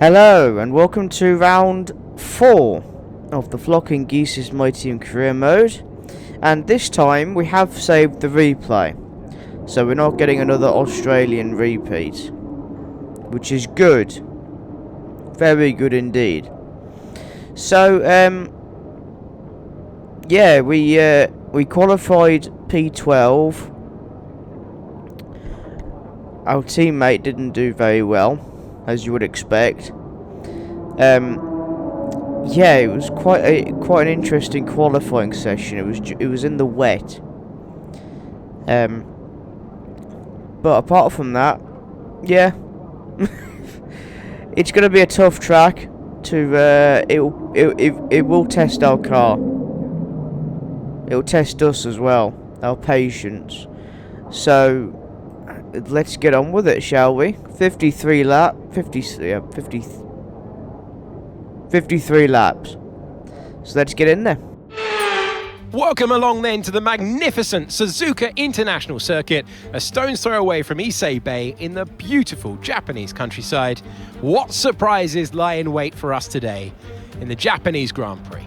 Hello and welcome to round 4 of the Flocking Geese's My Team career mode, and this time we have saved the replay, so we're not getting another Australian repeat, which is good, very good indeed. So yeah, we qualified P12. Our teammate didn't do very well, as you would expect. Yeah, it was quite an interesting qualifying session. It was in the wet. But apart from that, yeah, it's gonna be a tough track. It will test our car. It will test us as well, our patience. So let's get on with it, shall we? 53 laps. So let's get in there. Welcome along then to the magnificent Suzuka International Circuit, a stone's throw away from Issei Bay in the beautiful Japanese countryside. What surprises lie in wait for us today in the Japanese Grand Prix?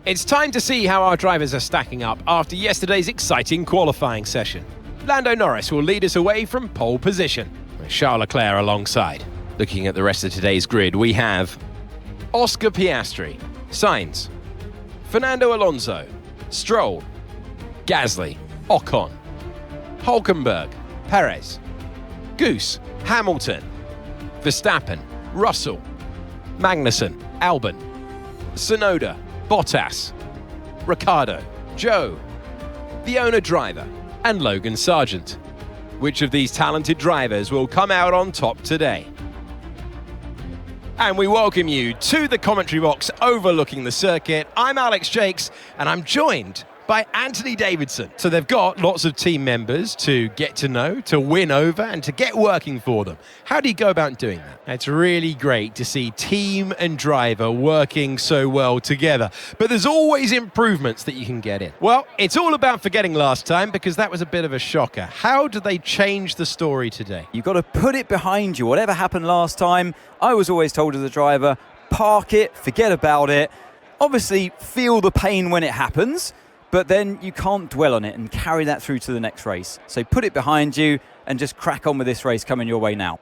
It's time to see how our drivers are stacking up after yesterday's exciting qualifying session. Lando Norris will lead us away from pole position, with Charles Leclerc alongside. Looking at the rest of today's grid, we have Oscar Piastri, Sainz, Fernando Alonso, Stroll, Gasly, Ocon, Hulkenberg, Perez, Goose, Hamilton, Verstappen, Russell, Magnussen, Albon, Tsunoda, Bottas, Ricciardo, Joe, the owner driver, and Logan Sargent. Which of these talented drivers will come out on top today? And we welcome you to the commentary box overlooking the circuit. I'm Alex Jakes, and I'm joined by Anthony Davidson. So they've got lots of team members to get to know, to win over, and to get working for them. How do you go about doing that? It's really great to see team and driver working so well together. But there's always improvements that you can get in. Well, it's all about forgetting last time, because that was a bit of a shocker. How do they change the story today? You've got to put it behind you. Whatever happened last time, I was always told as a driver, park it, forget about it. Obviously, feel the pain when it happens, but then you can't dwell on it and carry that through to the next race. So put it behind you and just crack on with this race coming your way now.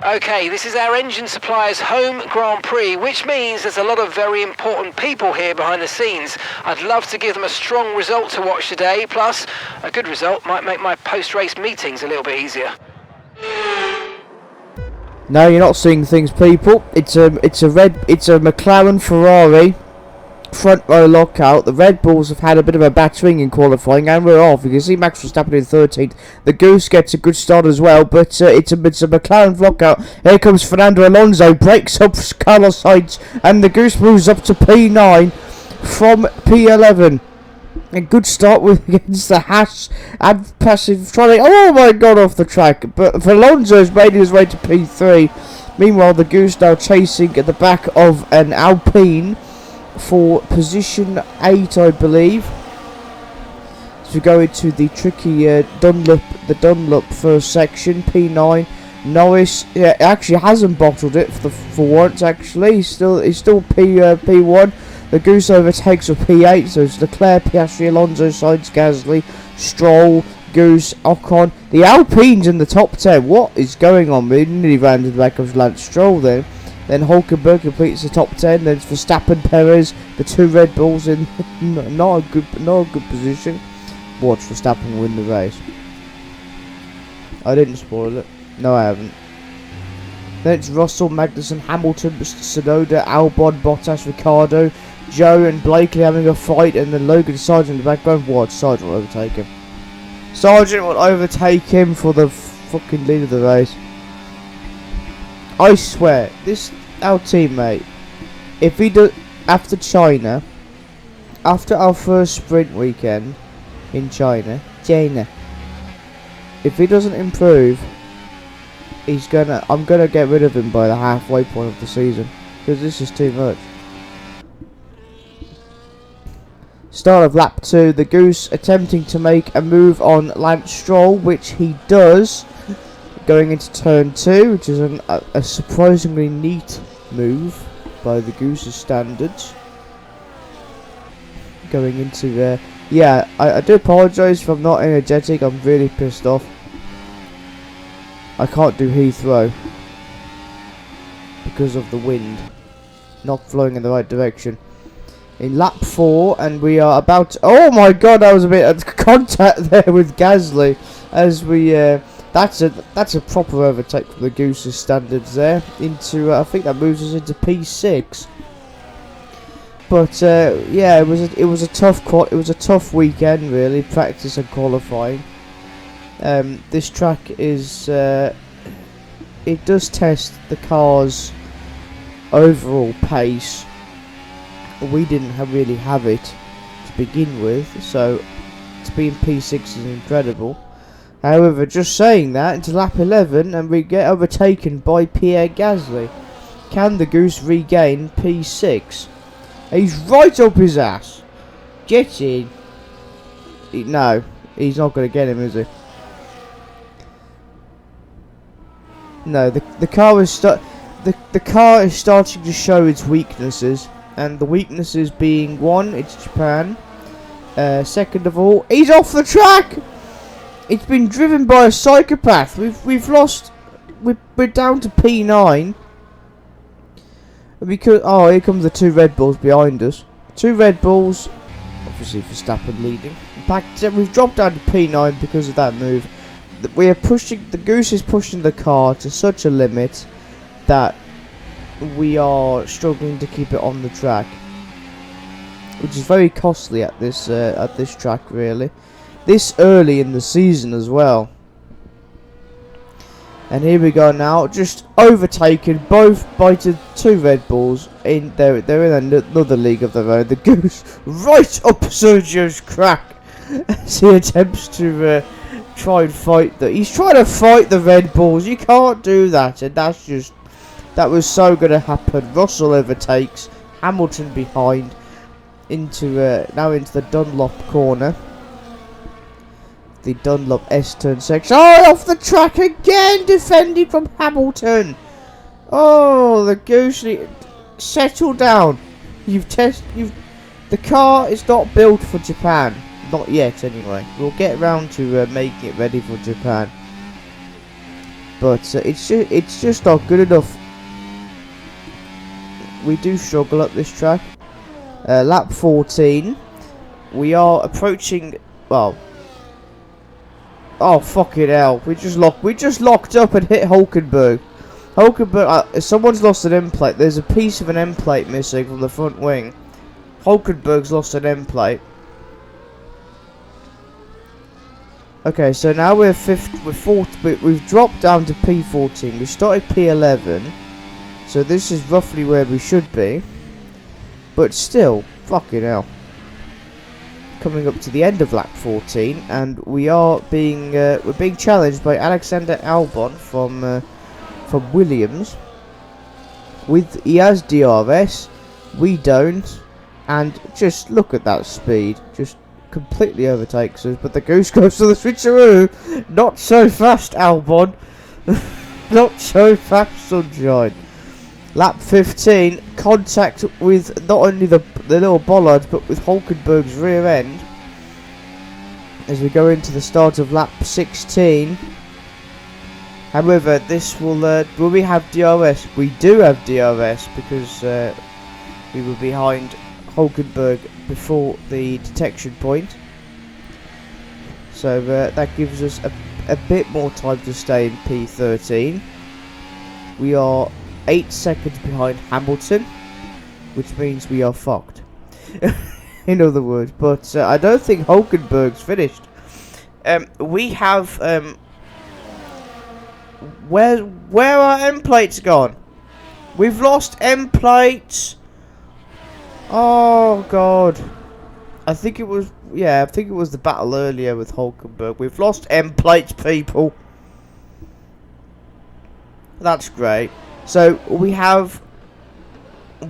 Okay, this is our engine supplier's home Grand Prix, which means there's a lot of very important people here behind the scenes. I'd love to give them a strong result to watch today, plus a good result might make my post-race meetings a little bit easier. No, you're not seeing things, people. It's a McLaren Ferrari front row lockout. The Red Bulls have had a bit of a battering in qualifying, and we're off. You can see Max Verstappen in 13th. The Goose gets a good start as well, but it's a McLaren lockout. Here comes Fernando Alonso, breaks up Carlos Sainz, and the Goose moves up to P9 from P11. A good start against the Haas and passive trolley. Oh my god, off the track. But Alonso's made his way to P3. Meanwhile, the Goose now chasing at the back of an Alpine for position 8, I believe. So we go into the tricky Dunlop first section, P9. Norris actually hasn't bottled it for once. Actually, he's still P1. The Goose overtakes with P8, so it's Leclerc, Piastri, Alonso, Sainz, Gasly, Stroll, Goose, Ocon. The Alpine's in the top 10. What is going on? We nearly ran to the back of Lance Stroll then. Then Hulkenberg completes the top 10. Then it's Verstappen, Perez, the two Red Bulls in not a good position. Watch Verstappen win the race. I didn't spoil it. No, I haven't. Then it's Russell, Magnussen, Hamilton, Tsunoda, Albon, Bottas, Ricciardo, Joe and Blakely having a fight, and then Logan Sargent in the background. What? Sargent will overtake him. Sargent will overtake him for the fucking lead of the race. I swear, our teammate, if he does after China, after our first sprint weekend in China, China. If he doesn't improve, I'm gonna get rid of him by the halfway point of the season, because this is too much. Start of lap 2, the Goose attempting to make a move on Lance Stroll, which he does, going into turn 2, which is a surprisingly neat move by the Goose's standards. Going into there. Yeah, I do apologise if I'm not energetic, I'm really pissed off. I can't do Heathrow because of the wind not flowing in the right direction. In lap 4, and we are about to, oh my god, that was a bit of contact there with Gasly as we that's a proper overtake from the Goose's standards there into I think that moves us into P6. But yeah, it was a tough weekend really, practice and qualifying. This track is it does test the car's overall pace. We didn't really have it to begin with, so to be in P6 is incredible. However, just saying that, into lap 11 and we get overtaken by Pierre Gasly. Can the Goose regain P6? He's right up his ass. Get in. No, he's not going to get him, is he? No, the car is the car is starting to show its weaknesses, and the weaknesses being, one, it's Japan. Second of all, he's off the track. It's been driven by a psychopath. We've lost. We're down to P9. Because here comes the 2 Red Bulls behind us. 2 Red Bulls, obviously Verstappen leading. In fact, we've dropped down to P9 because of that move. We are pushing. The Goose is pushing the car to such a limit that we are struggling to keep it on the track, which is very costly at this track, really. This early in the season as well. And here we go now, just overtaken both by 2 Red Bulls. They're in another league of their own. The Goose right up Sergio's crack as he attempts to try and fight he's trying to fight the Red Bulls. You can't do that, and that was so going to happen. Russell overtakes, Hamilton behind now into the Dunlop corner. The Dunlop S-turn section. Oh, off the track again, defended from Hamilton. Oh, the Goose, settle down. The car is not built for Japan, not yet anyway. We'll get around to making it ready for Japan, but it's just not good enough. We do struggle at this track. Lap 14, we are approaching. Well. Oh fucking hell! We just locked up and hit Hulkenberg. Someone's lost an end plate. There's a piece of an end plate missing from the front wing. Hulkenberg's lost an end plate. Okay, so now we're we've dropped down to P14. We started P11, so this is roughly where we should be. But still, fucking hell. Coming up to the end of lap 14, and we're being challenged by Alexander Albon from Williams. He has DRS, we don't, and just look at that speed, just completely overtakes us. But the Goose goes to the switcheroo. Not so fast, Albon. Not so fast, sunshine. Lap 15, contact with not only the little bollards, but with Hulkenberg's rear end. As we go into the start of lap 16. However, this will we have DRS? We do have DRS because we were behind Hulkenberg before the detection point. So that gives us a bit more time to stay in P13. We are 8 seconds behind Hamilton, which means we are fucked. In other words, but I don't think Hulkenberg's finished. We have where are end plates gone? We've lost end plates. Oh god, I think it was yeah, I think it was the battle earlier with Hulkenberg. We've lost M plates, people. That's great. So we have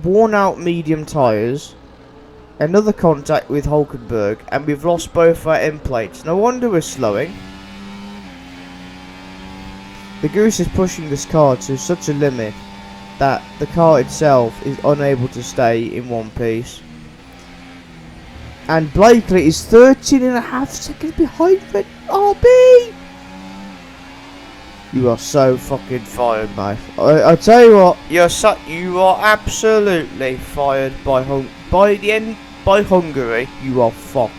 worn out medium tyres, another contact with Hulkenberg, and we've lost both our end plates. No wonder we're slowing. The Goose is pushing this car to such a limit that the car itself is unable to stay in one piece. And Blakely is 13.5 seconds behind Red RB. You are so fucking fired, mate. I tell you what, you are absolutely fired by Hungary. You are fucked.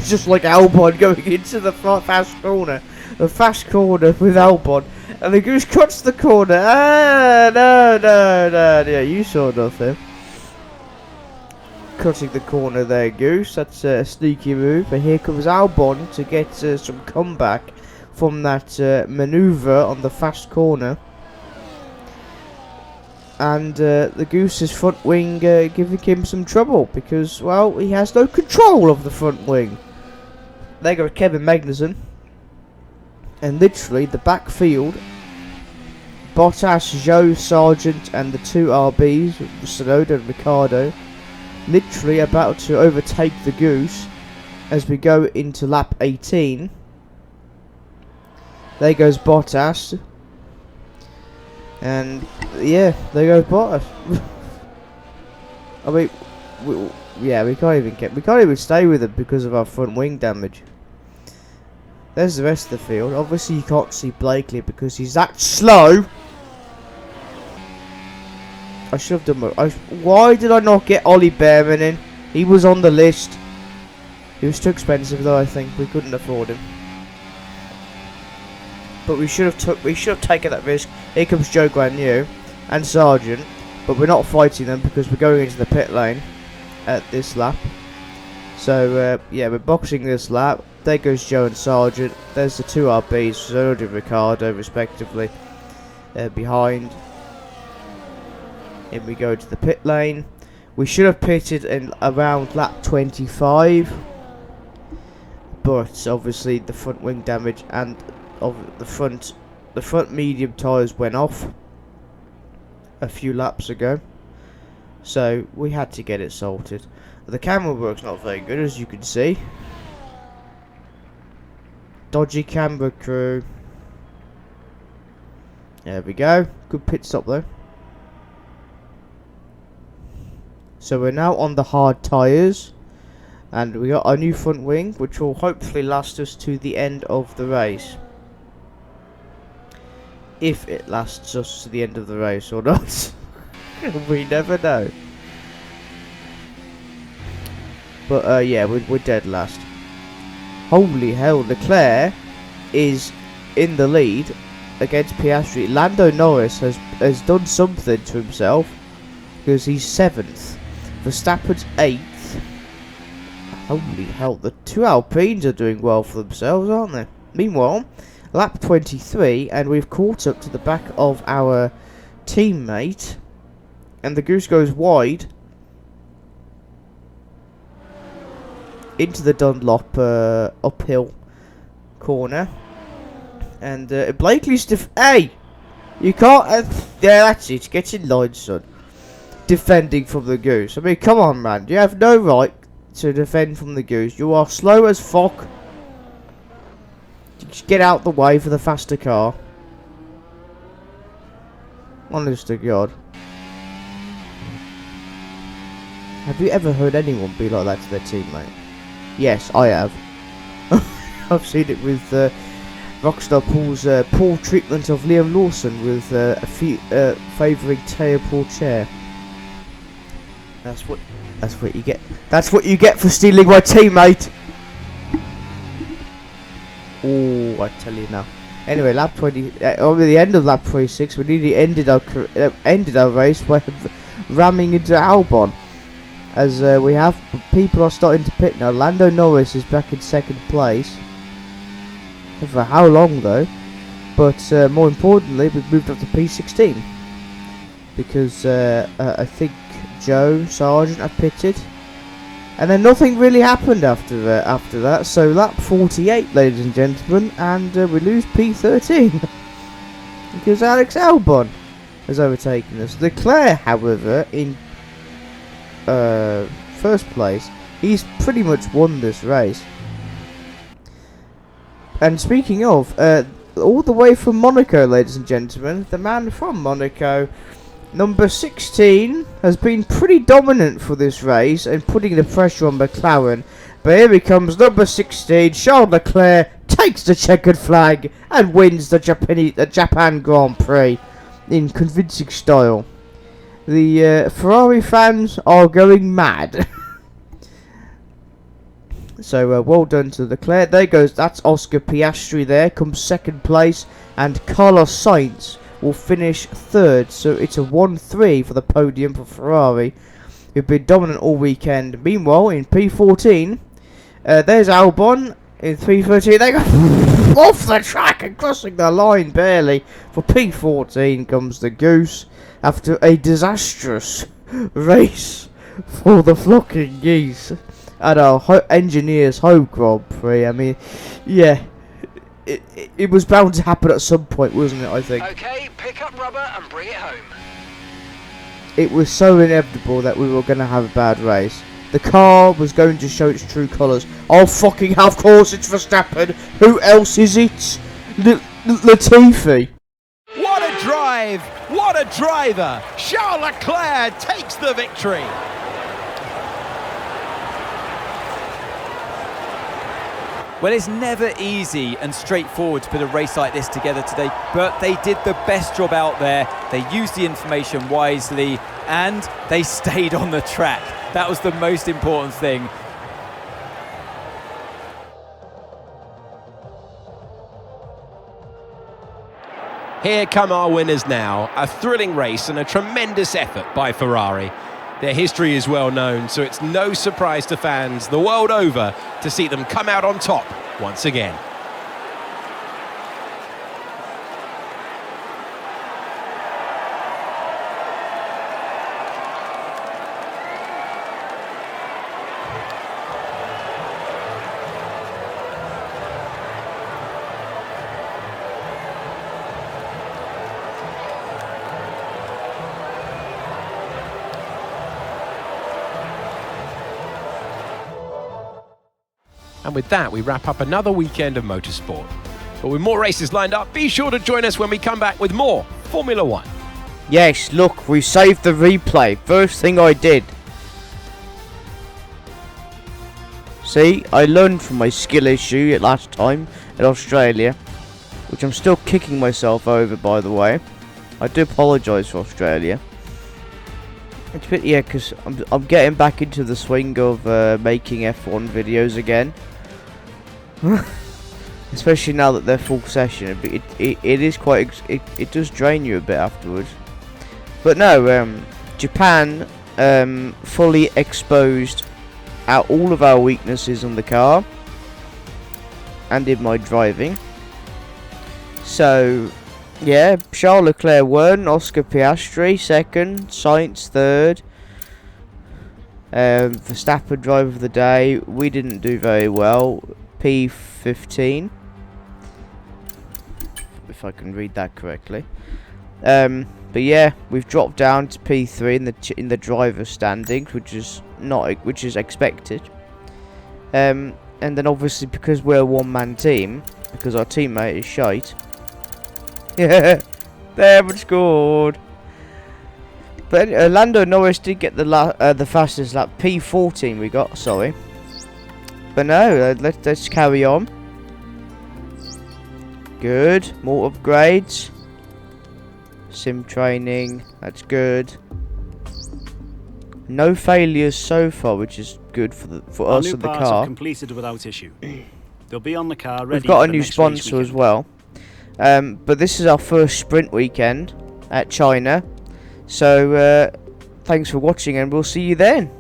Just like Albon going into the fast corner, a fast corner with Albon, and the Goose cuts the corner. No, yeah, you saw nothing. Cutting the corner there, Goose. That's a sneaky move. And here comes Albon to get some comeback from that manoeuvre on the fast corner. And the Goose's front wing giving him some trouble because, well, he has no control of the front wing. There goes Kevin Magnussen. And literally, the backfield, Bottas, Joe, Sargent, and the two RBs, Sonoda and Ricciardo, literally about to overtake the Goose as we go into lap 18. There goes Bottas. And yeah, there goes Bottas. I mean, we can't even stay with it because of our front wing damage. There's the rest of the field. Obviously, you can't see Blakely because he's that slow. I should have done more. Why did I not get Ollie Behrman in? He was on the list. He was too expensive, though. I think we couldn't afford him. But we should have taken that risk. Here comes Joe Guanyu and Sargent, but we're not fighting them because we're going into the pit lane at this lap. So yeah, we're boxing this lap. There goes Joe and Sargent. There's the two RBs, Sonoda and Ricciardo, respectively, behind. In we go to the pit lane. We should have pitted in around lap 25, but obviously the front wing damage and of the front medium tyres went off a few laps ago, so we had to get it sorted. The camera work's not very good, as you can see. Dodgy camera crew. There we go. Good pit stop though. So we're now on the hard tyres, and we got our new front wing, which will hopefully last us to the end of the race. If it lasts us to the end of the race or not. We never know. But yeah, we're dead last. Holy hell, Leclerc is in the lead against Piastri. Lando Norris has done something to himself because he's 7th. Verstappen's 8th. Holy hell, the two Alpines are doing well for themselves, aren't they? Meanwhile, lap 23, and we've caught up to the back of our teammate, and the Goose goes wide into the Dunlop uphill corner, and Blakely's hey, you can't. Yeah, that's it. Get in line, son. Defending from the Goose. I mean, come on, man. You have no right to defend from the Goose. You are slow as fuck. Just get out the way for the faster car. Honest to God. Have you ever heard anyone be like that to their teammate? Yes, I have. I've seen it with Rockstar Paul's poor treatment of Liam Lawson with favouring Teo Pourchaire. That's what you get. That's what you get for stealing my teammate. Oh, I tell you now. Anyway, lap 20. Over the end of lap 26, we nearly ended our race by ramming into Albon. As we have people are starting to pit now. Lando Norris is back in 2nd place. For how long though? But more importantly, we've moved up to P16 because I think Joe Sargent have pitted, And then nothing really happened after that. So lap 48, ladies and gentlemen, and we lose P13 because Alex Albon has overtaken us. Leclerc, however, in first place, he's pretty much won this race. And speaking of, all the way from Monaco, ladies and gentlemen, the man from Monaco, number 16, has been pretty dominant for this race and putting the pressure on McLaren. But here he comes, number 16, Charles Leclerc, takes the checkered flag and wins the Japan Grand Prix in convincing style. The Ferrari fans are going mad. So well done to Leclerc. There goes, that's Oscar Piastri there, comes second place, and Carlos Sainz will finish third. So it's a 1-3 for the podium for Ferrari, who've been dominant all weekend. Meanwhile, in P14, there's Albon in P13. They go off the track and crossing the line barely. For P14 comes the Goose after a disastrous race for the Flocking Geese at our engineers' home Grand Prix. I mean, yeah, it was bound to happen at some point, wasn't it, I think? Okay, pick up rubber and bring it home. It was so inevitable that we were going to have a bad race. The car was going to show its true colours. Oh, fucking hell, of course it's Verstappen. Who else is it? Latifi. What a drive! What a driver! Charles Leclerc takes the victory! Well, it's never easy and straightforward to put a race like this together today, but they did the best job out there. They used the information wisely and they stayed on the track. That was the most important thing. Here come our winners now. A thrilling race and a tremendous effort by Ferrari. Their history is well known, so it's no surprise to fans the world over to see them come out on top once again. And with that, we wrap up another weekend of motorsport. But with more races lined up, be sure to join us when we come back with more Formula One. Yes, look, we saved the replay. First thing I did. See, I learned from my skill issue last time in Australia, which I'm still kicking myself over, by the way. I do apologise for Australia. It's a bit, yeah, because I'm getting back into the swing of making F1 videos again. Especially now that they're full session. It is quite, it does drain you a bit afterwards. But no, Japan fully exposed all of our weaknesses on the car and in my driving. So yeah, Charles Leclerc won, Oscar Piastri second, Sainz third, Verstappen driver of the day. We didn't do very well, P15, if I can read that correctly. But yeah, we've dropped down to P3 in the driver standings, which is expected. And then obviously because we're a one-man team, because our teammate is shite. Yeah, they haven't scored. But Lando Norris did get the fastest lap, P14 we got, sorry. But no, let's carry on. Good, more upgrades. Sim training, that's good. No failures so far, which is good for us and the car. Are completed without issue. They'll be on the car ready. We've got a new sponsor as well. But this is our first sprint weekend at China. So thanks for watching and we'll see you then.